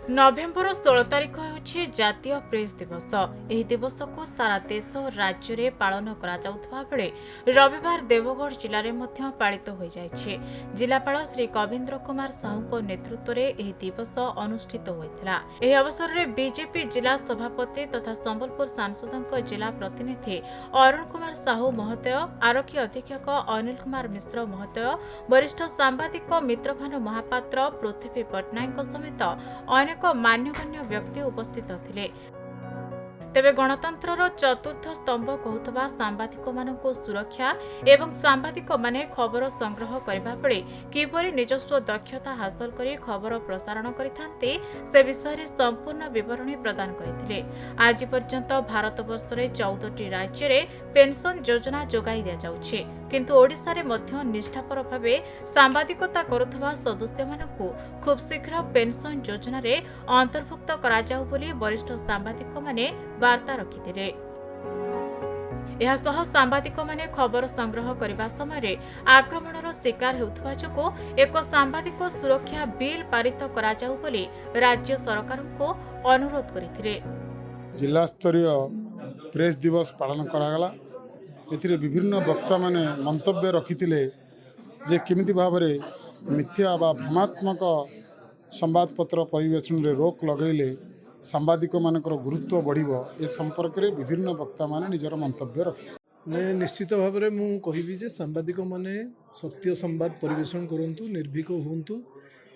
नवेम्बर 16 तारिख होउछि जातीय प्रेस दिवस। एही दिवस को सारा देश और राज्य रे पालन करा जाउथबा बेले रविवार देवगढ़ जिले में मध्य पालित हो जाइछि। जिलापाल श्री कविंद्र कुमार साहू को नेतृत्व रे एही दिवस अनुष्ठित होइथिला। एही अवसर रे बीजेपी जिला सभापति तथा संबलपुर सांसदक जिला प्रतिनिधि अरुण कुमार साहू महोदय, आरक्षी अधीक्षक अनिल कुमार मिश्र महोदय, वरिष्ठ सांबादिक मित्रभानु महापात्र, पृथ्वी पट्टनायक समेत अनेक मान्यगण्य व्यक्ति उपस्थित थिले। तेबे गणतंत्रर चतुर्थ स्तंभ कहूथबा सांबादिक मानकु सुरक्षा एवं सांबादिक माने खबर संग्रह करबा बेले किपरि निजस्व दक्षता हासिल करी खबर प्रसारण करिथांते से विषय रे संपूर्ण विवरणी प्रदान करथिले। आज पर्यंत भारतवर्ष रे 14टी राज्य रे पेंशन योजना जोगाई दिया जाउछि, किंतु ओडिसा रे मध्य निष्ठापर भाबे सांबादिकता करुथबा सदस्य मानकु खूब शीघ्र पेंशन योजना रे अंतर्भुक्त करा जाउ बोली वरिष्ठ सांबादिक माने वार्ता रखिथिले। एहासह सांबादिक माने खबर संग्रह करबा समय आक्रमणर शिकार हेउथबा जोगो एक सांबादिक सुरक्षा बिल पारित करा जाउ बोली राज्य सरकार को अनुरोध करथिले। जिला स्तरीय प्रेस दिवस पालन करागला। एथिरे विभिन्न वक्ता माने मंतव्य रखिथिले जे केमिति भाबरे मिथ्या बा भ्रमात्मक संवादपत्र परिवेशन रे रोक लगैले सांबादिक मानकर गुरुत्व बढ़िबो ए संपर्क रे विभिन्न वक्ता माने निजर मंतव्य रखिथिले। निश्चित भाव में मुझे कहबी जे सांबादिक माने सत्य संवाद परिवेशन करंतु, निर्भीक हुंतु,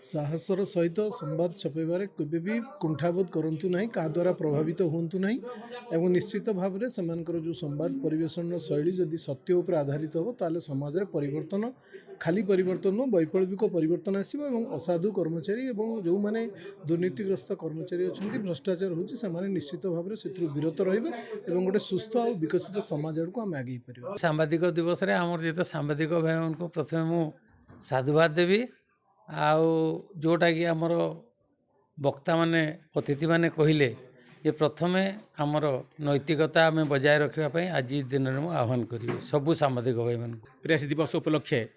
साहसर सहित संवाद छपेबारे केबे भी कुंठाबोध करंतु नहीं, का द्वारा प्रभावित हुंतु नहीं। एवं निश्चित भाव में सेमानकर जो संवाद परिवेशन शैली जदि सत्य उपर आधारित हो ताले समाज रे परिवर्तन, खाली परिवर्तन वैप्लविक परिवर्तन आसीबो एवं असाधु कर्मचारी एवं जो माने दुर्नीतिग्रस्त कर्मचारी अछंती, भ्रष्टाचार होची, सेमाने निश्चित भाव में सेथु विरत रहिबे एवं गोटे सुस्थ और विकसित समाज को आम आगे परिबा। सांबादिक दिवस रे हमर जेते सांबादिक भाई उनको प्रथमे मु साधुवाद देवी आउ जोटा कि आमर वक्ता माने अतिथि माने कहिले ये प्रथमे आमर नैतिकता आम बजाय रखापी आज दिन में आह्वान करी सबू सांबादिक भाई मान। प्रेस दिवस उपलक्षे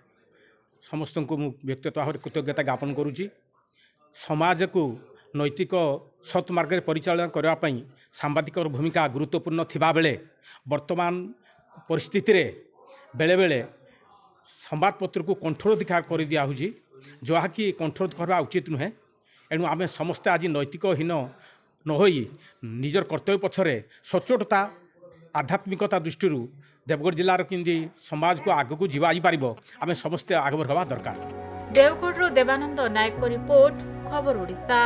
समस्त को व्यक्तिगत भाव कृतज्ञता ज्ञापन करुच्ची। समाज को नैतिक सत् मार्ग परिचालन करने सांबादिक भूमिका गुरुत्वपूर्ण थिबा बेले वर्तमान परिस्थिति रे बेले बेले संवादपत्र को कंठरोधिकार कर दिया होची, जहाँकि कंठरोध करवा उचित नुहे। एणु आम समस्ते आज नैतिकहीन न होई निजर कर्तव्य पछरे सचोटता आध्यात्मिकता दृष्टि देवगढ़ जिलार किंदी समाज को आग को जीवा पारिबो आम समस्ते आग बढ़वा दरकार। देवगढ़ देवानंद नायक रिपोर्ट, खबर ओडिशा।